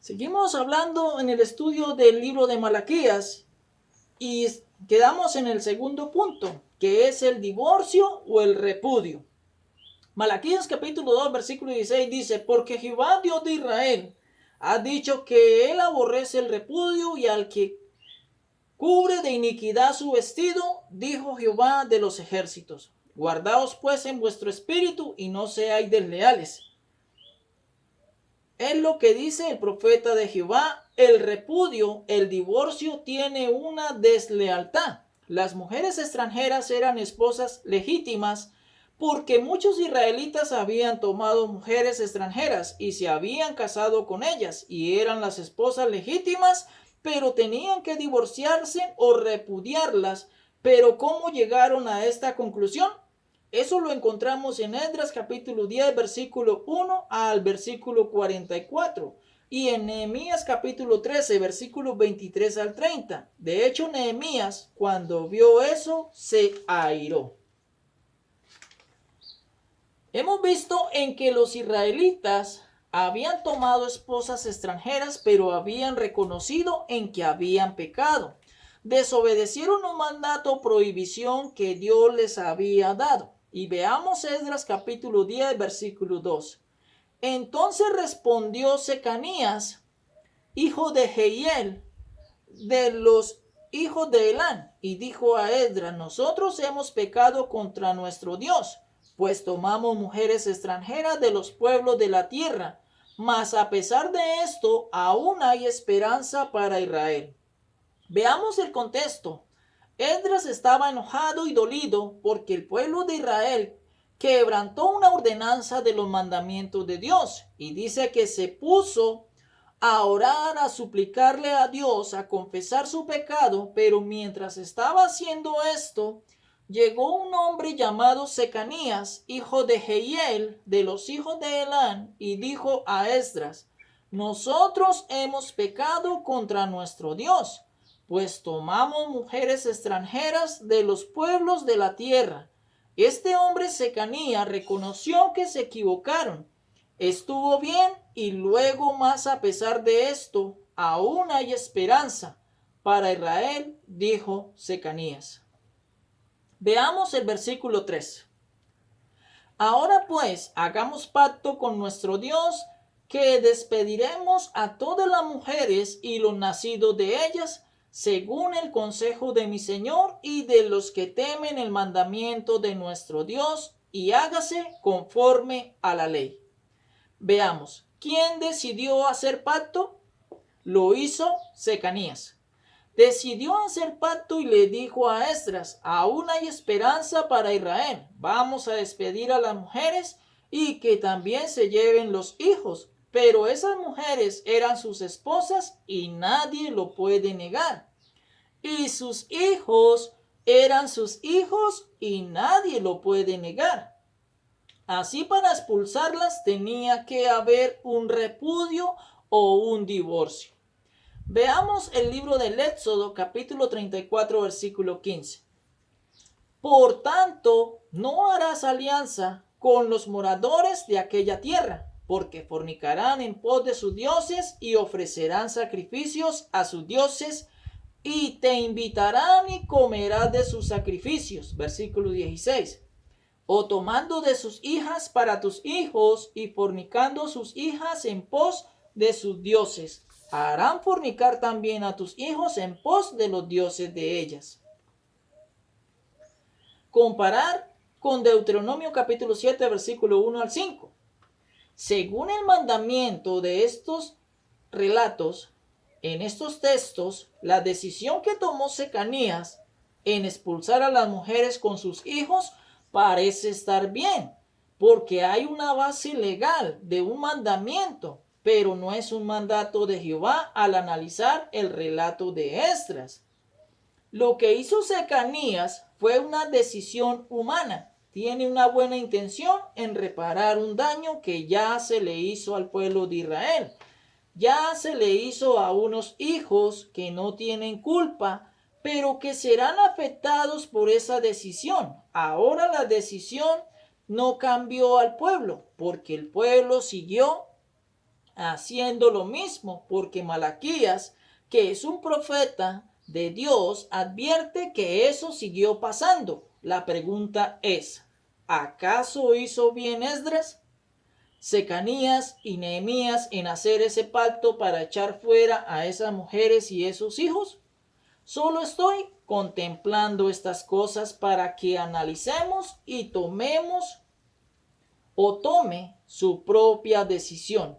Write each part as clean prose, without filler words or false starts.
Seguimos hablando en el estudio del libro de Malaquías y quedamos en el segundo punto, que es el divorcio o el repudio. Malaquías capítulo 2, versículo 16 dice: porque Jehová Dios de Israel ha dicho que él aborrece el repudio y al que cubre de iniquidad su vestido, dijo Jehová de los ejércitos. Guardaos pues en vuestro espíritu y no seáis desleales. Es lo que dice el profeta de Jehová. El repudio, el divorcio, tiene una deslealtad. Las mujeres extranjeras eran esposas legítimas porque muchos israelitas habían tomado mujeres extranjeras y se habían casado con ellas y eran las esposas legítimas, pero tenían que divorciarse o repudiarlas. Pero ¿cómo llegaron a esta conclusión? Eso lo encontramos en Esdras capítulo 10, versículo 1 al versículo 44. Y en Nehemías capítulo 13, versículos 23 al 30. De hecho, Nehemías, cuando vio eso, se airó. Hemos visto en que los israelitas habían tomado esposas extranjeras, pero habían reconocido en que habían pecado. Desobedecieron un mandato o prohibición que Dios les había dado. Y veamos Esdras capítulo 10, versículo 2. Entonces respondió Secanías, hijo de Jehiel, de los hijos de Elán, y dijo a Esdras: nosotros hemos pecado contra nuestro Dios, pues tomamos mujeres extranjeras de los pueblos de la tierra. Mas a pesar de esto, aún hay esperanza para Israel. Veamos el contexto. Esdras estaba enojado y dolido porque el pueblo de Israel quebrantó una ordenanza de los mandamientos de Dios, y dice que se puso a orar, a suplicarle a Dios, a confesar su pecado. Pero mientras estaba haciendo esto, llegó un hombre llamado Secanías, hijo de Jehiel, de los hijos de Elán, y dijo a Esdras: nosotros hemos pecado contra nuestro Dios, pues tomamos mujeres extranjeras de los pueblos de la tierra. Este hombre Secanías reconoció que se equivocaron. Estuvo bien, y luego más a pesar de esto, aún hay esperanza para Israel, dijo Secanías. Veamos el versículo 3. Ahora pues, hagamos pacto con nuestro Dios, que despediremos a todas las mujeres y los nacidos de ellas, según el consejo de mi Señor y de los que temen el mandamiento de nuestro Dios, y hágase conforme a la ley. Veamos, ¿quién decidió hacer pacto? Lo hizo Secanías. Decidió hacer pacto y le dijo a Esdras: aún hay esperanza para Israel. Vamos a despedir a las mujeres y que también se lleven los hijos. Pero esas mujeres eran sus esposas y nadie lo puede negar. Y sus hijos eran sus hijos y nadie lo puede negar. Así, para expulsarlas tenía que haber un repudio o un divorcio. Veamos el libro del Éxodo capítulo 34, versículo 15. Por tanto, no harás alianza con los moradores de aquella tierra, porque fornicarán en pos de sus dioses y ofrecerán sacrificios a sus dioses, y te invitarán y comerás de sus sacrificios. Versículo 16. O tomando de sus hijas para tus hijos y fornicando sus hijas en pos de sus dioses, harán fornicar también a tus hijos en pos de los dioses de ellas. Comparar con Deuteronomio capítulo 7, versículo 1 al 5. Según el mandamiento de estos relatos, en estos textos, la decisión que tomó Secanías en expulsar a las mujeres con sus hijos parece estar bien, porque hay una base legal de un mandamiento, pero no es un mandato de Jehová al analizar el relato de Esdras. Lo que hizo Secanías fue una decisión humana. Tiene una buena intención en reparar un daño que ya se le hizo al pueblo de Israel. Ya se le hizo a unos hijos que no tienen culpa, pero que serán afectados por esa decisión. Ahora la decisión no cambió al pueblo, porque el pueblo siguió haciendo lo mismo, porque Malaquías, que es un profeta de Dios, advierte que eso siguió pasando. La pregunta es, ¿acaso hizo bien Esdras, Secanías y Nehemías en hacer ese pacto para echar fuera a esas mujeres y esos hijos? Solo estoy contemplando estas cosas para que analicemos y tomemos o tome su propia decisión.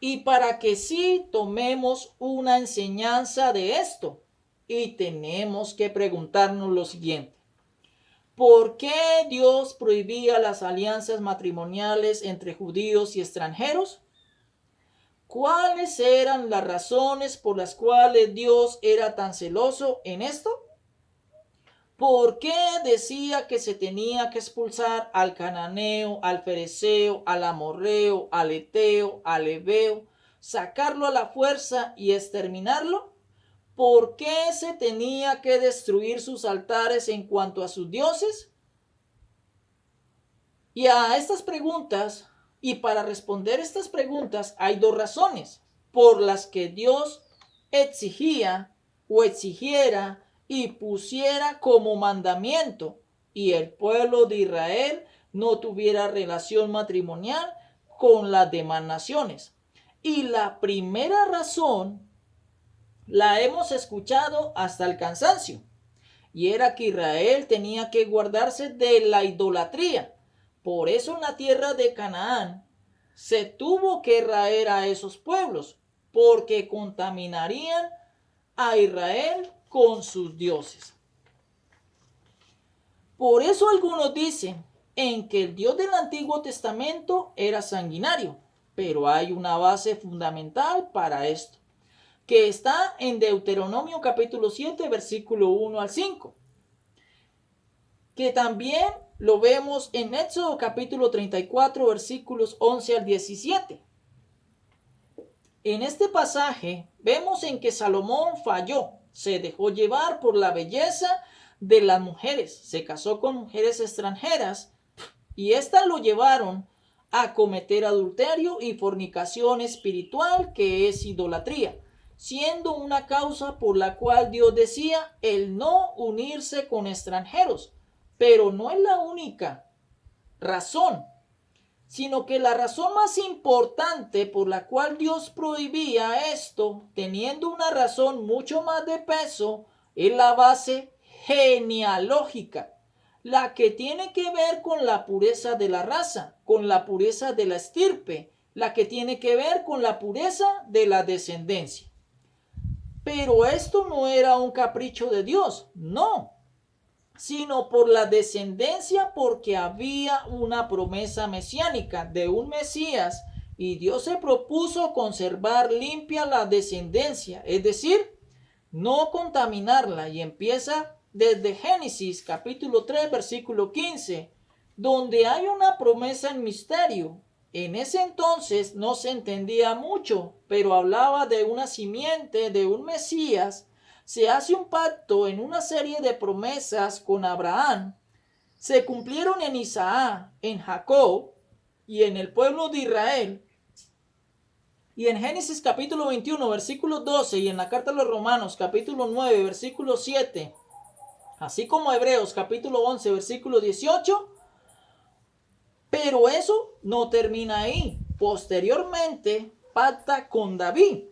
Y para que sí tomemos una enseñanza de esto. Y tenemos que preguntarnos lo siguiente. ¿Por qué Dios prohibía las alianzas matrimoniales entre judíos y extranjeros? ¿Cuáles eran las razones por las cuales Dios era tan celoso en esto? ¿Por qué decía que se tenía que expulsar al cananeo, al fereceo, al amorreo, al eteo, al heveo, sacarlo a la fuerza y exterminarlo? ¿Por qué se tenía que destruir sus altares en cuanto a sus dioses? Y a estas preguntas, y para responder estas preguntas, hay dos razones por las que Dios exigía o exigiera y pusiera como mandamiento y el pueblo de Israel no tuviera relación matrimonial con las demás naciones. Y la primera razón la hemos escuchado hasta el cansancio, y era que Israel tenía que guardarse de la idolatría. Por eso en la tierra de Canaán se tuvo que raer a esos pueblos, porque contaminarían a Israel con sus dioses. Por eso algunos dicen en que el Dios del Antiguo Testamento era sanguinario, pero hay una base fundamental para esto, que está en Deuteronomio capítulo 7, versículo 1 al 5, que también lo vemos en Éxodo capítulo 34, versículos 11 al 17. En este pasaje vemos en que Salomón falló, se dejó llevar por la belleza de las mujeres, se casó con mujeres extranjeras y éstas lo llevaron a cometer adulterio y fornicación espiritual, que es idolatría, siendo una causa por la cual Dios decía el no unirse con extranjeros. Pero no es la única razón, sino que la razón más importante por la cual Dios prohibía esto, teniendo una razón mucho más de peso, es la base genealógica, la que tiene que ver con la pureza de la raza, con la pureza de la estirpe, la que tiene que ver con la pureza de la descendencia. Pero esto no era un capricho de Dios, no, sino por la descendencia, porque había una promesa mesiánica de un Mesías y Dios se propuso conservar limpia la descendencia, es decir, no contaminarla. Y empieza desde Génesis capítulo 3 versículo 15, donde hay una promesa en misterio. En ese entonces no se entendía mucho, pero hablaba de una simiente, de un Mesías. Se hace un pacto en una serie de promesas con Abraham. Se cumplieron en Isaac, en Jacob y en el pueblo de Israel. Y en Génesis capítulo 21, versículo 12, y en la carta a los Romanos capítulo 9, versículo 7, así como Hebreos capítulo 11, versículo 18. Pero eso no termina ahí. Posteriormente pacta con David,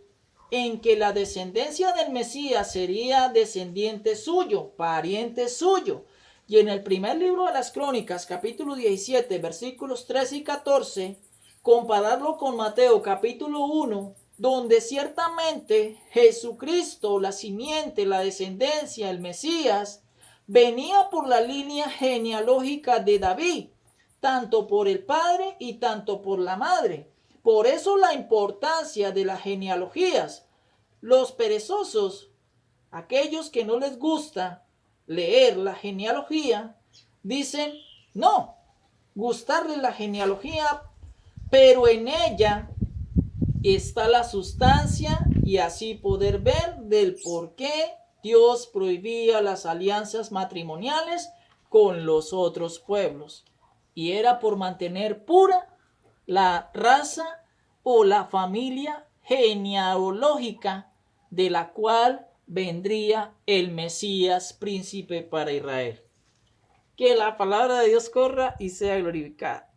en que la descendencia del Mesías sería descendiente suyo, pariente suyo. Y en el primer libro de las Crónicas, capítulo 17, versículos 13 y 14, compararlo con Mateo, capítulo 1, donde ciertamente Jesucristo, la simiente, la descendencia, el Mesías, venía por la línea genealógica de David, tanto por el padre y tanto por la madre. Por eso la importancia de las genealogías. Los perezosos, aquellos que no les gusta leer la genealogía, dicen, no, gustarle la genealogía, pero en ella está la sustancia y así poder ver del por qué Dios prohibía las alianzas matrimoniales con los otros pueblos. Y era por mantener pura la raza o la familia genealógica de la cual vendría el Mesías príncipe para Israel. Que la palabra de Dios corra y sea glorificada.